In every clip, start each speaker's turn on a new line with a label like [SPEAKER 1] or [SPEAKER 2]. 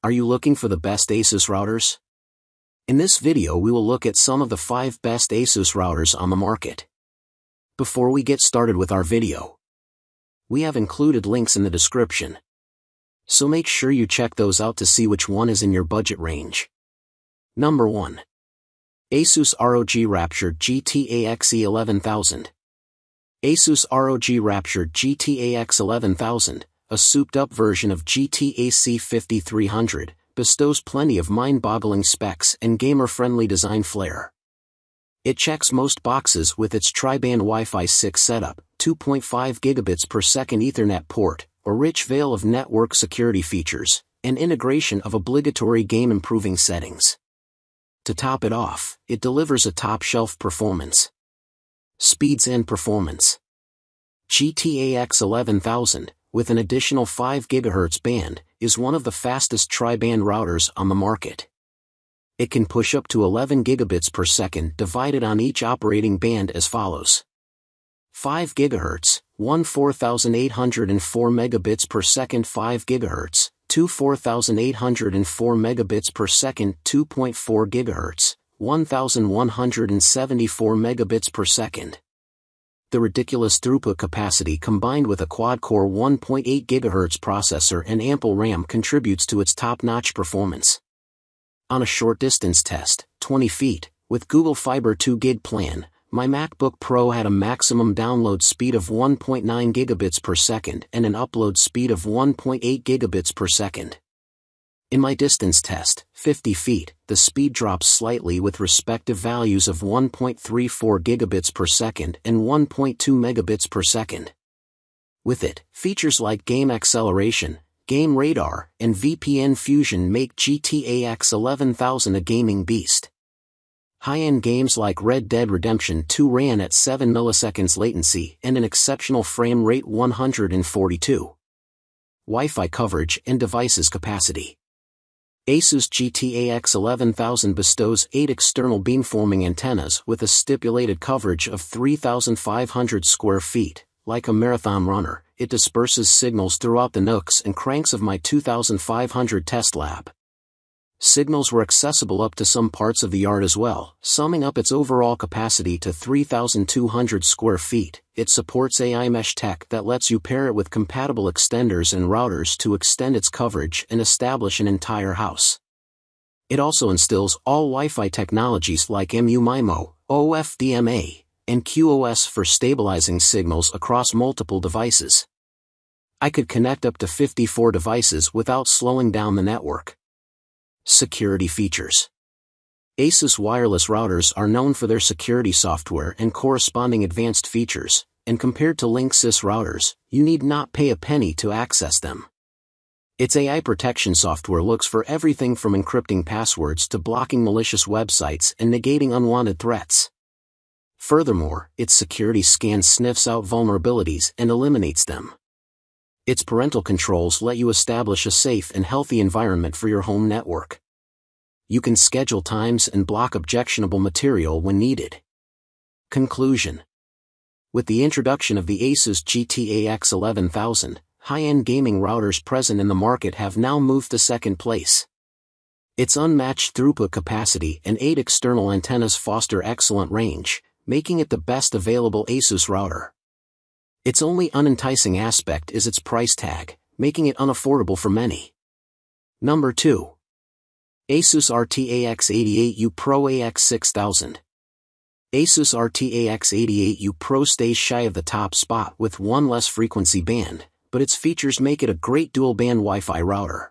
[SPEAKER 1] Are you looking for the best ASUS routers? In this video we will look at some of the 5 best ASUS routers on the market. Before we get started with our video, we have included links in the description, so make sure you check those out to see which one is in your budget range. Number 1. ASUS ROG Rapture RT-AX3000. ASUS ROG Rapture RT-AX3000, a souped-up version of GT-AC5300, bestows plenty of mind-boggling specs and gamer-friendly design flair. It checks most boxes with its tri-band Wi-Fi 6 setup, 2.5 gigabits per second Ethernet port, a rich veil of network security features, and integration of obligatory game-improving settings. To top it off, it delivers a top-shelf performance. Speeds and performance. GT-AX3000, with an additional 5 GHz band, is one of the fastest tri-band routers on the market. It can push up to 11 gigabits per second divided on each operating band as follows. 5 GHz, 4804 megabits per second 5 GHz, 4804 megabits per second 2.4 GHz, 1174 megabits per second. The ridiculous throughput capacity combined with a quad-core 1.8 GHz processor and ample RAM contributes to its top-notch performance. On a short-distance test, 20 feet, with Google Fiber 2 GB plan, my MacBook Pro had a maximum download speed of 1.9 gigabits per second and an upload speed of 1.8 gigabits per second. In my distance test, 50 feet, the speed drops slightly with respective values of 1.34 gigabits per second and 1.2 megabits per second. With it, features like game acceleration, game radar, and VPN fusion make GT-AX3000 a gaming beast. High-end games like Red Dead Redemption 2 ran at 7 milliseconds latency and an exceptional frame rate 142. Wi-Fi coverage and devices capacity. ASUS GT-AX3000 bestows 8 external beamforming antennas with a stipulated coverage of 3,500 square feet. Like a marathon runner, it disperses signals throughout the nooks and cranks of my 2,500 test lab. Signals were accessible up to some parts of the yard as well, summing up its overall capacity to 3,200 square feet. It supports AI mesh tech that lets you pair it with compatible extenders and routers to extend its coverage and establish an entire house. It also instills all Wi-Fi technologies like MU-MIMO, OFDMA, and QoS for stabilizing signals across multiple devices. I could connect up to 54 devices without slowing down the network. Security features. ASUS wireless routers are known for their security software and corresponding advanced features, and compared to Linksys routers, you need not pay a penny to access them. Its AI protection software looks for everything from encrypting passwords to blocking malicious websites and negating unwanted threats. Furthermore, its security scan sniffs out vulnerabilities and eliminates them. Its parental controls let you establish a safe and healthy environment for your home network. You can schedule times and block objectionable material when needed. Conclusion. With the introduction of the ASUS GT-AX3000, high-end gaming routers present in the market have now moved to second place. Its unmatched throughput capacity and 8 external antennas foster excellent range, making it the best available ASUS router. Its only unenticing aspect is its price tag, making it unaffordable for many. Number 2. ASUS RT-AX8000 Pro AX6000. ASUS RT-AX8000 Pro stays shy of the top spot with one less frequency band, but its features make it a great dual-band Wi-Fi router.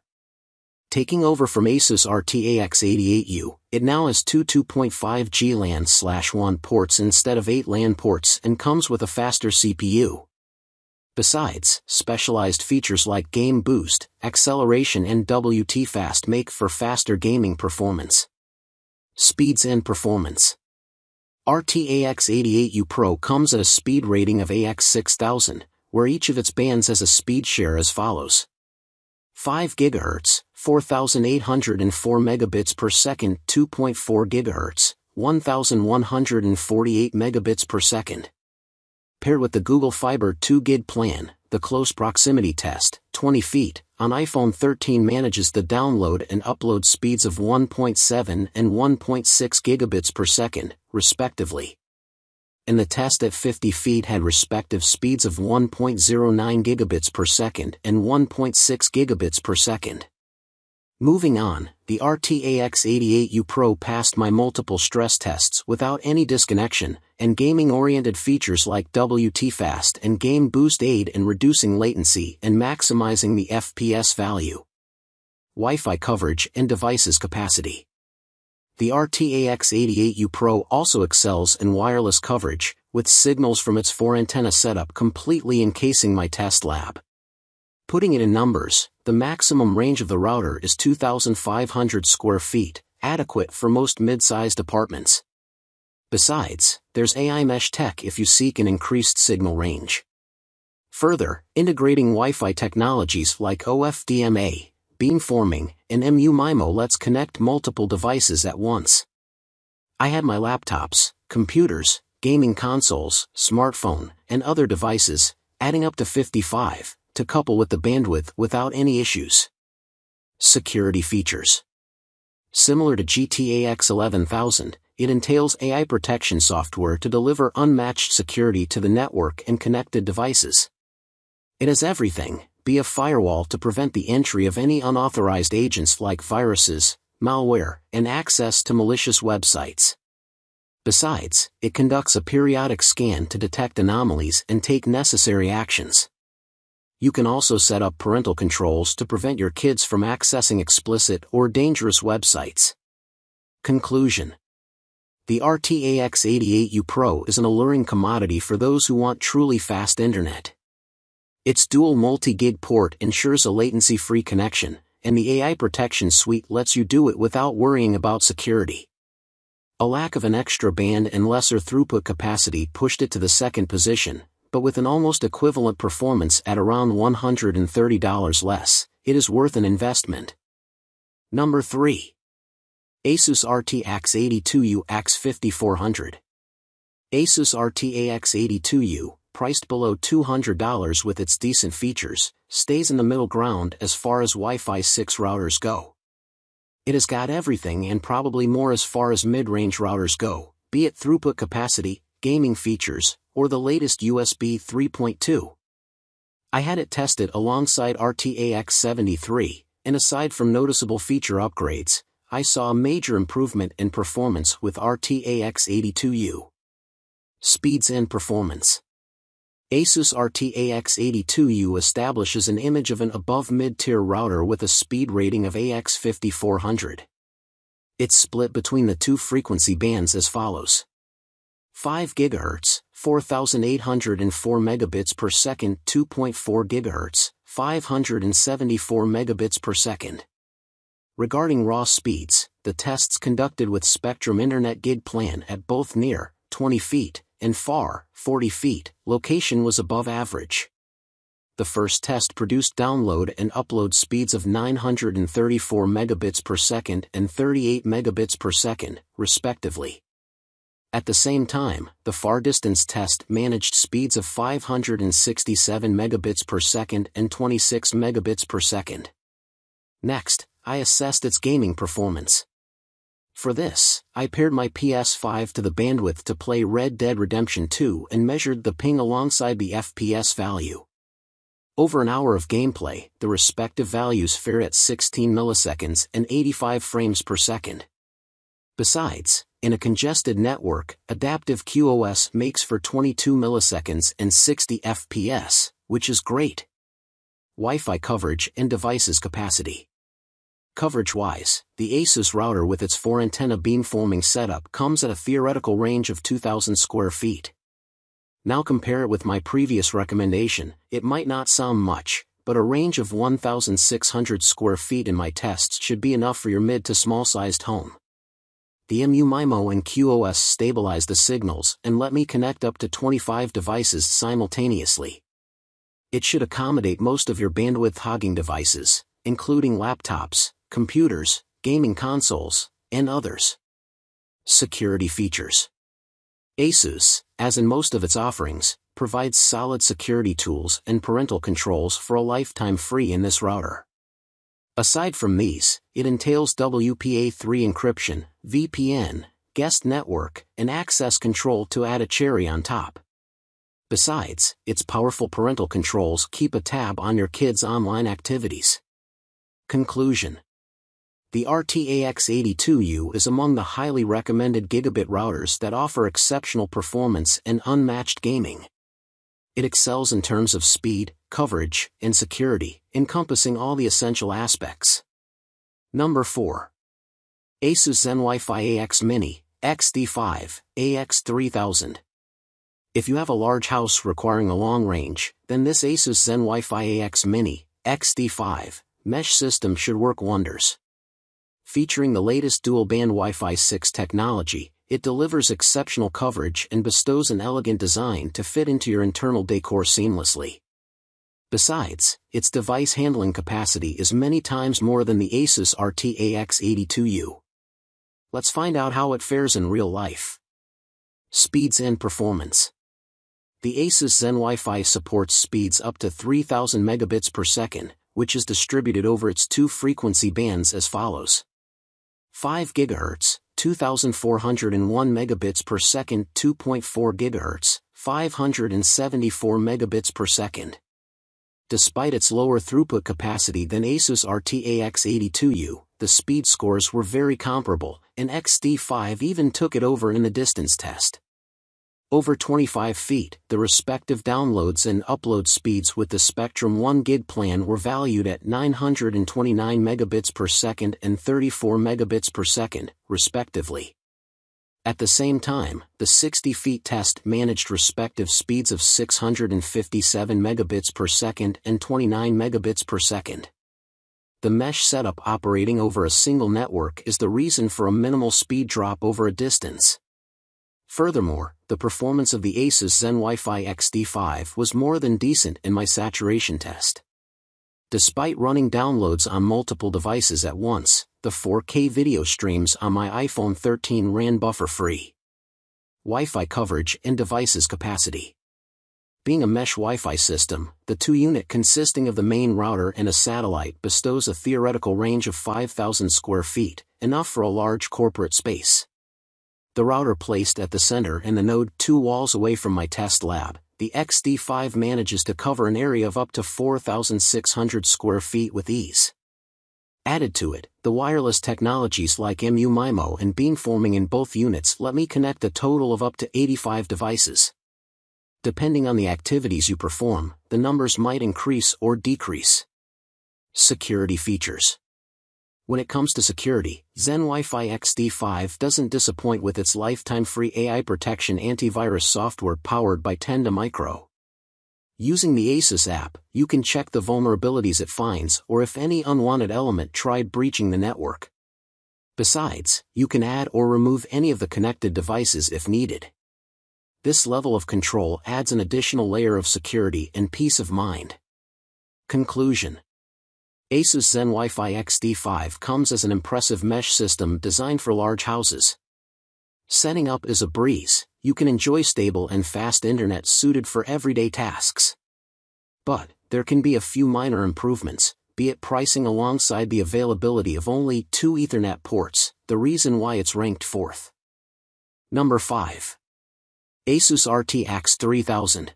[SPEAKER 1] Taking over from ASUS RT-AX8000, it now has two 2.5G LAN/1 ports instead of 8 LAN ports and comes with a faster CPU. Besides, specialized features like Game Boost, acceleration and WT Fast make for faster gaming performance. Speeds and performance. RT-AX8000 Pro comes at a speed rating of AX6000, where each of its bands has a speed share as follows. 5 GHz, 4804 megabits per second 2.4 GHz, 1148 megabits per second. Paired with the Google Fiber 2 GB plan, the close proximity test, 20 feet, on iPhone 13 manages the download and upload speeds of 1.7 and 1.6 gigabits per second, respectively. And the test at 50 feet had respective speeds of 1.09 gigabits per second and 1.6 gigabits per second. Moving on, the RT-AX80U Pro passed my multiple stress tests without any disconnection, and gaming-oriented features like WT-Fast and Game Boost aid in reducing latency and maximizing the FPS value. Wi-Fi coverage and devices capacity. The RT-AX80U Pro also excels in wireless coverage, with signals from its 4-antenna setup completely encasing my test lab. Putting it in numbers, the maximum range of the router is 2,500 square feet, adequate for most mid-sized apartments. Besides, there's AI mesh tech if you seek an increased signal range. Further, integrating Wi-Fi technologies like OFDMA, beamforming, and MU-MIMO lets connect multiple devices at once. I had my laptops, computers, gaming consoles, smartphone, and other devices, adding up to 55, to couple with the bandwidth without any issues. Security features. Similar to GT-AX3000, it entails AI protection software to deliver unmatched security to the network and connected devices. It has everything, be a firewall to prevent the entry of any unauthorized agents like viruses, malware, and access to malicious websites. Besides, it conducts a periodic scan to detect anomalies and take necessary actions. You can also set up parental controls to prevent your kids from accessing explicit or dangerous websites. Conclusion. The RT-AX80U Pro is an alluring commodity for those who want truly fast internet. Its dual multi-gig port ensures a latency-free connection, and the AI protection suite lets you do it without worrying about security. A lack of an extra band and lesser throughput capacity pushed it to the second position, but with an almost equivalent performance at around $130 less, it is worth an investment. Number 3. ASUS RT-AX3000. ASUS RT-AX8000, priced below $200 with its decent features, stays in the middle ground as far as Wi-Fi 6 routers go. It has got everything and probably more as far as mid-range routers go, be it throughput capacity, gaming features, or the latest USB 3.2. I had it tested alongside RT-AX73, and aside from noticeable feature upgrades, I saw a major improvement in performance with RT-AX82U. Speeds and performance. ASUS RT-AX82U establishes an image of an above-mid-tier router with a speed rating of AX5400. It's split between the two frequency bands as follows. 5 GHz, 4,804 megabits per second, 2.4 GHz, 574 megabits per second. Regarding raw speeds, the tests conducted with Spectrum Internet Gig Plan at both near 20 feet and far 40 feet location was above average. The first test produced download and upload speeds of 934 megabits per second and 38 megabits per second, respectively. At the same time, the far distance test managed speeds of 567 megabits per second and 26 megabits per second. Next, I assessed its gaming performance. For this, I paired my PS5 to the bandwidth to play Red Dead Redemption 2 and measured the ping alongside the FPS value. Over an hour of gameplay, the respective values fare at 16 milliseconds and 85 frames per second. Besides, in a congested network, adaptive QoS makes for 22 milliseconds and 60 FPS, which is great. Wi-Fi coverage and devices capacity. Coverage-wise, the ASUS router with its 4-antenna beamforming setup comes at a theoretical range of 2,000 square feet. Now compare it with my previous recommendation. It might not sound much, but a range of 1,600 square feet in my tests should be enough for your mid to small-sized home. The MU-MIMO and QoS stabilize the signals and let me connect up to 25 devices simultaneously. It should accommodate most of your bandwidth-hogging devices, including laptops, computers, gaming consoles, and others. Security features. ASUS, as in most of its offerings, provides solid security tools and parental controls for a lifetime free in this router. Aside from these, it entails WPA3 encryption, VPN, guest network, and access control to add a cherry on top. Besides, its powerful parental controls keep a tab on your kids' online activities. Conclusion. The RT-AX82U is among the highly recommended gigabit routers that offer exceptional performance and unmatched gaming. It excels in terms of speed, coverage, and security, encompassing all the essential aspects. Number 4. ASUS ZenWiFi AX Mini, XD5, AX3000. If you have a large house requiring a long range, then this ASUS ZenWiFi AX Mini, XD5, mesh system should work wonders. Featuring the latest dual-band Wi-Fi 6 technology, it delivers exceptional coverage and bestows an elegant design to fit into your internal decor seamlessly. Besides, its device handling capacity is many times more than the ASUS RT-AX82U. Let's find out how it fares in real life. Speeds and performance. The ASUS ZenWiFi supports speeds up to 3000 megabits per second, which is distributed over its two frequency bands as follows. 5 GHz, 2401 megabits per second, 2.4 GHz, 574 megabits per second. Despite its lower throughput capacity than ASUS RT-AX82U, the speed scores were very comparable, and XD5 even took it over in the distance test. Over 25 feet, the respective downloads and upload speeds with the Spectrum 1 gig plan were valued at 929 megabits per second and 34 megabits per second, respectively. At the same time, the 60 feet test managed respective speeds of 657 megabits per second and 29 megabits per second. The mesh setup operating over a single network is the reason for a minimal speed drop over a distance. Furthermore, the performance of the ASUS ZenWiFi XD5 was more than decent in my saturation test. Despite running downloads on multiple devices at once, the 4K video streams on my iPhone 13 ran buffer-free. Wi-Fi coverage and devices capacity. Being a mesh Wi-Fi system, the two-unit consisting of the main router and a satellite bestows a theoretical range of 5,000 square feet, enough for a large corporate space. The router placed at the center and the node 2 walls away from my test lab, the XD5 manages to cover an area of up to 4,600 square feet with ease. Added to it, the wireless technologies like MU-MIMO and beamforming in both units let me connect a total of up to 85 devices. Depending on the activities you perform, the numbers might increase or decrease. Security features. When it comes to security, ZenWiFi XD5 doesn't disappoint with its lifetime free AI protection antivirus software powered by Tenda Micro. Using the ASUS app, you can check the vulnerabilities it finds or if any unwanted element tried breaching the network. Besides, you can add or remove any of the connected devices if needed. This level of control adds an additional layer of security and peace of mind. Conclusion. ASUS ZenWiFi XD5 comes as an impressive mesh system designed for large houses. Setting up is a breeze, you can enjoy stable and fast internet suited for everyday tasks. But, there can be a few minor improvements, be it pricing alongside the availability of only 2 Ethernet ports, the reason why it's ranked 4th. Number 5. ASUS RT-AX3000.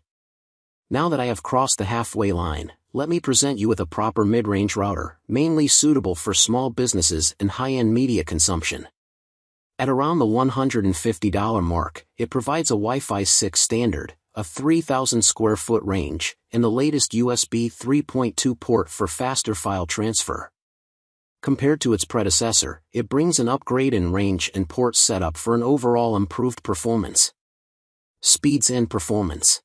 [SPEAKER 1] Now that I have crossed the halfway line, let me present you with a proper mid-range router, mainly suitable for small businesses and high-end media consumption. At around the $150 mark, it provides a Wi-Fi 6 standard, a 3,000 square foot range, and the latest USB 3.2 port for faster file transfer. Compared to its predecessor, it brings an upgrade in range and port setup for an overall improved performance. Speeds and performance.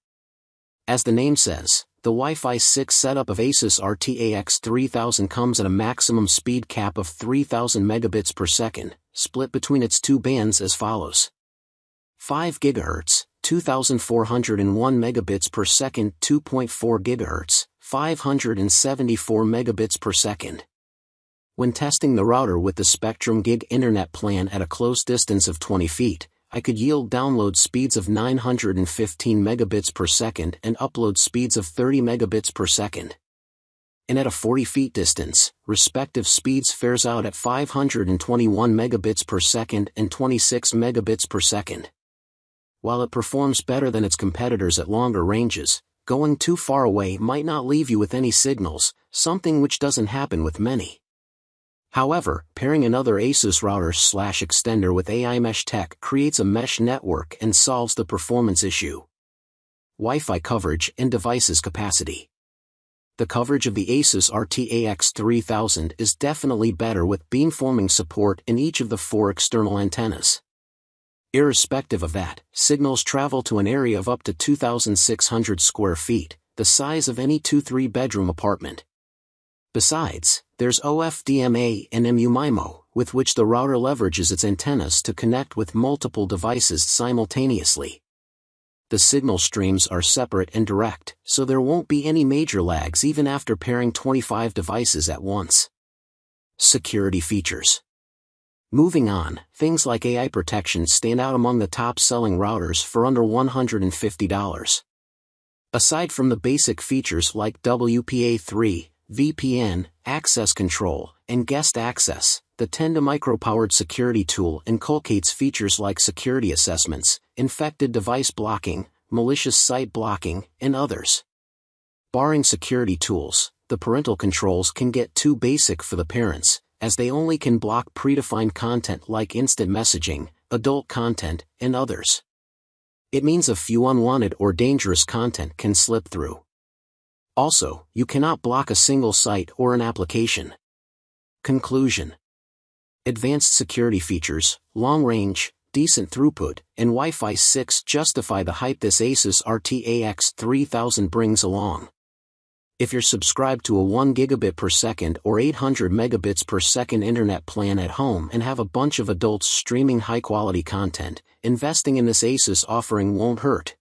[SPEAKER 1] As the name says, the Wi-Fi 6 setup of ASUS RT-AX3000 comes at a maximum speed cap of 3000 megabits per second, split between its two bands as follows. 5 GHz, 2401 megabits per second, 2.4 GHz, 574 megabits per second. When testing the router with the Spectrum Gig internet plan at a close distance of 20 feet, I could yield download speeds of 915 megabits per second and upload speeds of 30 megabits per second. and at a 40 feet distance, respective speeds fares out at 521 megabits per second and 26 megabits per second. While it performs better than its competitors at longer ranges, going too far away might not leave you with any signals, something which doesn't happen with many. However, pairing another ASUS router/extender with AI mesh tech creates a mesh network and solves the performance issue. Wi-Fi coverage and devices capacity. The coverage of the ASUS RT-AX3000 is definitely better with beamforming support in each of the 4 external antennas. Irrespective of that, signals travel to an area of up to 2,600 square feet, the size of any 2-3 bedroom apartment. Besides, there's OFDMA and MU-MIMO, with which the router leverages its antennas to connect with multiple devices simultaneously. The signal streams are separate and direct, so there won't be any major lags even after pairing 25 devices at once. Security features. Moving on, things like AI protection stand out among the top-selling routers for under $150. Aside from the basic features like WPA3, VPN, access control, and guest access, the Tenda micro-powered security tool inculcates features like security assessments, infected device blocking, malicious site blocking, and others. Barring security tools, the parental controls can get too basic for the parents, as they only can block predefined content like instant messaging, adult content, and others. It means a few unwanted or dangerous content can slip through. Also, you cannot block a single site or an application. Conclusion. Advanced security features, long range, decent throughput, and Wi-Fi 6 justify the hype this ASUS RT-AX3000 brings along. If you're subscribed to a 1 gigabit per second or 800 megabits per second internet plan at home and have a bunch of adults streaming high-quality content, investing in this ASUS offering won't hurt.